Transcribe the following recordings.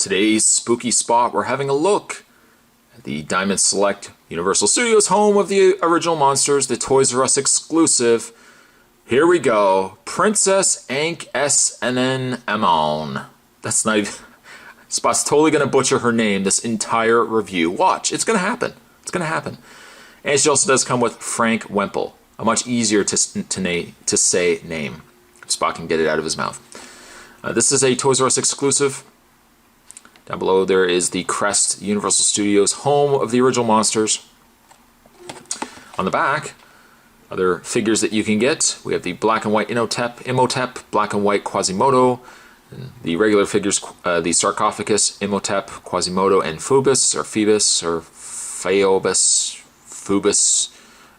today's spooky spot, we're having a look at the Diamond Select Universal Studios, home of the original monsters, the Toys R Us exclusive. Here we go. Princess Ankh SNN Amon. That's not even... Spot's totally going to butcher her name this entire review. Watch. It's going to happen. It's going to happen. And she also does come with Frank Wempel, a much easier to say name. Spot can get it out of his mouth. This is a Toys R Us exclusive. Down below there is the Crest Universal Studios, home of the original monsters. On the back, other figures that you can get. We have the black and white Imhotep, black and white Quasimodo, and the regular figures, the sarcophagus, Imhotep, Quasimodo, and Phoebus, or Phoebus, or Phoebus,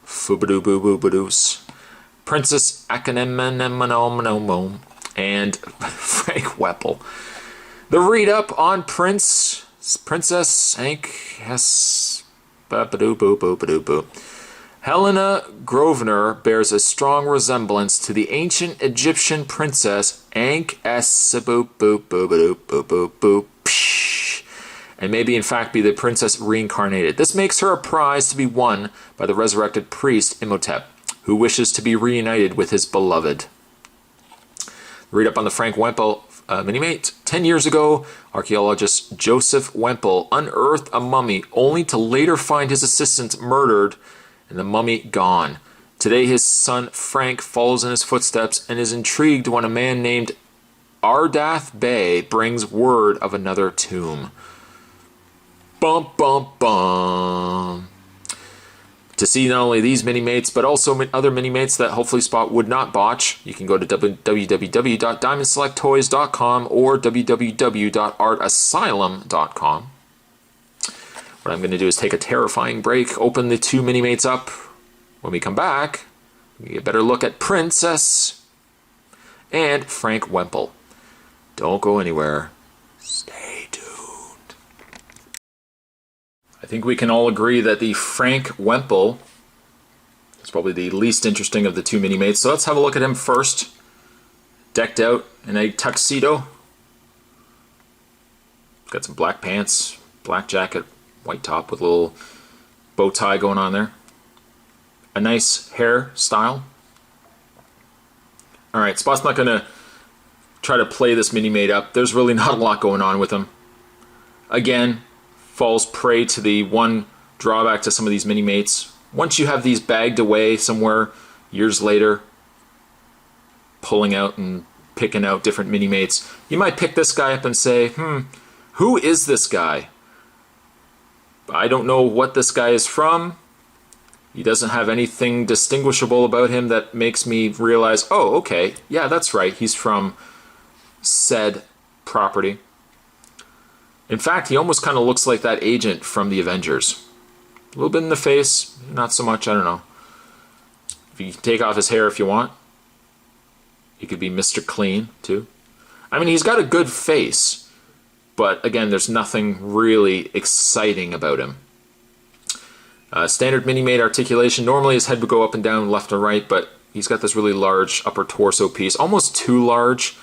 Fubadoo, Princess Achanemon, and Frank Wempel. The read-up on Princess Ankh Helena Grosvenor bears a strong resemblance to the ancient Egyptian princess Ankh and maybe in fact be the princess reincarnated. This makes her a prize to be won by the resurrected priest Imhotep, who wishes to be reunited with his beloved. Read up on the Frank Wempel mini-mate. 10 years ago, archaeologist Joseph Wempel unearthed a mummy only to later find his assistant murdered and the mummy gone. Today his son Frank follows in his footsteps and is intrigued when a man named Ardath Bey brings word of another tomb. Bum bum bum. To see not only these mini-mates, but also other mini-mates that hopefully Spot would not botch, you can go to www.diamondselecttoys.com or www.artasylum.com. What I'm going to do is take a terrifying break, open the two mini-mates up. When we come back, we get a better look at Princess and Frank Wempel. Don't go anywhere. Stay tuned. I think we can all agree that the Frank Wempel is probably the least interesting of the two mini-mates. So let's have a look at him first. Decked out in a tuxedo. Got some black pants, black jacket, white top with a little bow tie going on there. A nice hairstyle. Alright, Spot's not going to try to play this mini-mate up. There's really not a lot going on with him. Again, falls prey to the one drawback to some of these mini-mates. Once you have these bagged away somewhere years later, pulling out and picking out different mini-mates, you might pick this guy up and say, who is this guy? I don't know what this guy is from. He doesn't have anything distinguishable about him that makes me realize, oh, okay, yeah, that's right, he's from said property. In fact, he almost kind of looks like that agent from the Avengers. A little bit in the face, not so much, I don't know. If you take off his hair if you want. He could be Mr. Clean, too. I mean, he's got a good face, but again, there's nothing really exciting about him. Standard mini-mate articulation. Normally his head would go up and down, left and right, but he's got this really large upper torso piece, almost too large.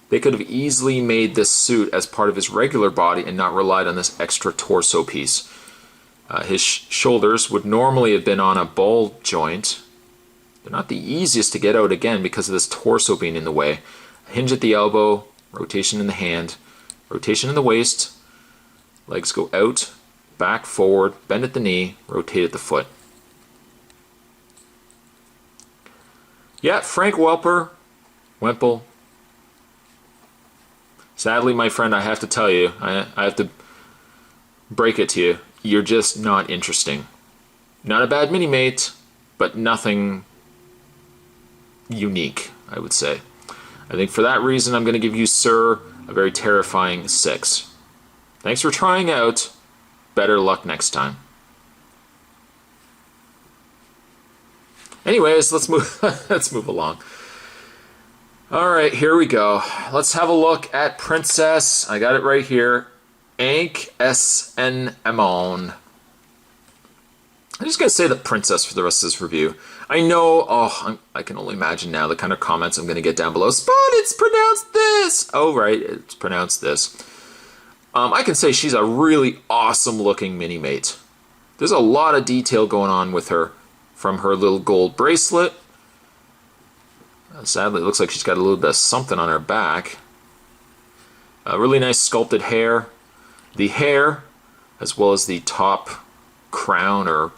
They could have easily made this suit as part of his regular body and not relied on this extra torso piece. His shoulders would normally have been on a ball joint. They're not the easiest to get out, again, because of this torso being in the way. Hinge at the elbow, rotation in the hand, rotation in the waist, legs go out, back, forward, bend at the knee, rotate at the foot. Yeah, Frank Wempel. Sadly, my friend, I have to tell you, I have to break it to you, you're just not interesting. Not a bad mini-mate, but nothing unique, I would say. I think for that reason, I'm going to give you, sir, a very terrifying 6. Thanks for trying out. Better luck next time. Anyways, let's move along. Alright, here we go. Let's have a look at Princess, I got it right here, Ankh SNN Amon. I'm just going to say the Princess for the rest of this review. I know, I can only imagine now the kind of comments I'm going to get down below. Spot, it's pronounced this! Oh, right, it's pronounced this. I can say she's a really awesome looking mini-mate. There's a lot of detail going on with her, from her little gold bracelet. Sadly, it looks like she's got a little bit of something on her back. Really nice sculpted hair. The hair, as well as the top crown or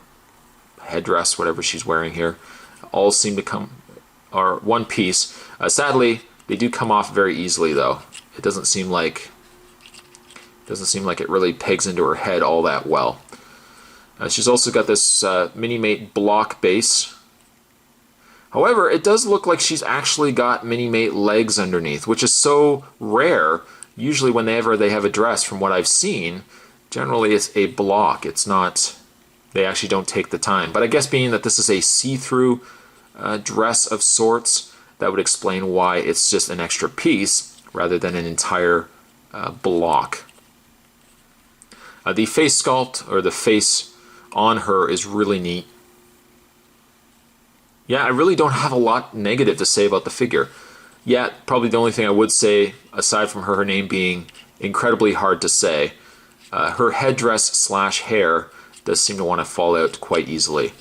headdress, whatever she's wearing here, all seem to are one piece. Sadly, they do come off very easily, though. It doesn't seem like it really pegs into her head all that well. She's also got this Minimate block base. However, it does look like she's actually got Minimate legs underneath, which is so rare. Usually whenever they have a dress, from what I've seen, generally it's a block. It's not, they actually don't take the time. But I guess being that this is a see-through dress of sorts, that would explain why it's just an extra piece rather than an entire block. The face sculpt, or the face on her, is really neat. Yeah, I really don't have a lot negative to say about the figure. Yeah, probably the only thing I would say, aside from her name being incredibly hard to say, her headdress slash hair does seem to want to fall out quite easily.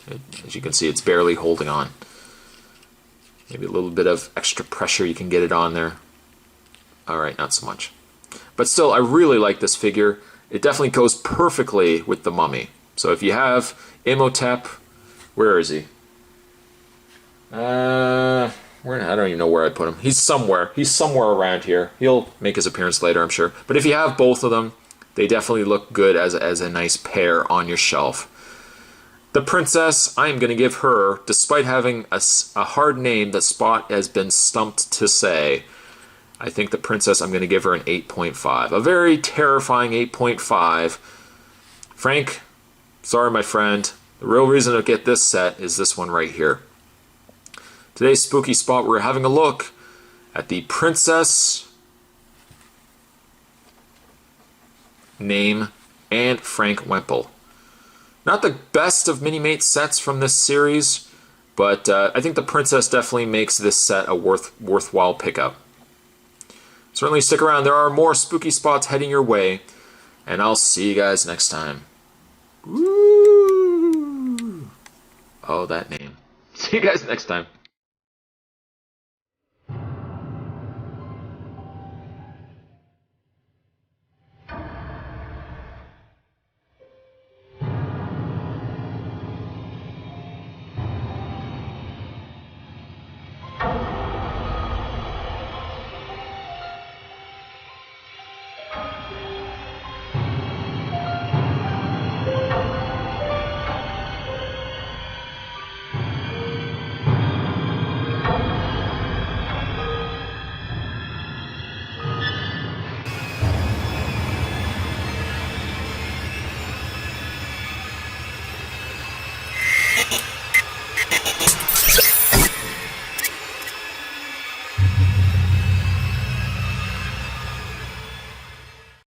As you can see, it's barely holding on. Maybe a little bit of extra pressure, you can get it on there. Alright, not so much. But still, I really like this figure. It definitely goes perfectly with the Mummy. So if you have Imhotep, where is he? I don't even know where I put him. He's somewhere. He's somewhere around here. He'll make his appearance later, I'm sure. But if you have both of them, they definitely look good as a nice pair on your shelf. The Princess, I am going to give her, despite having a hard name that Spot has been stumped to say, I think the Princess, I'm going to give her an 8.5. A very terrifying 8.5. Frank, sorry my friend, the real reason to get this set is this one right here. Today's Spooky Spot, we're having a look at the Princess, name, and Frank Whemple. Not the best of Minimate sets from this series, but I think the Princess definitely makes this set a worthwhile pickup. Certainly stick around, there are more Spooky Spots heading your way, and I'll see you guys next time. Woo! Oh, that name. See you guys next time.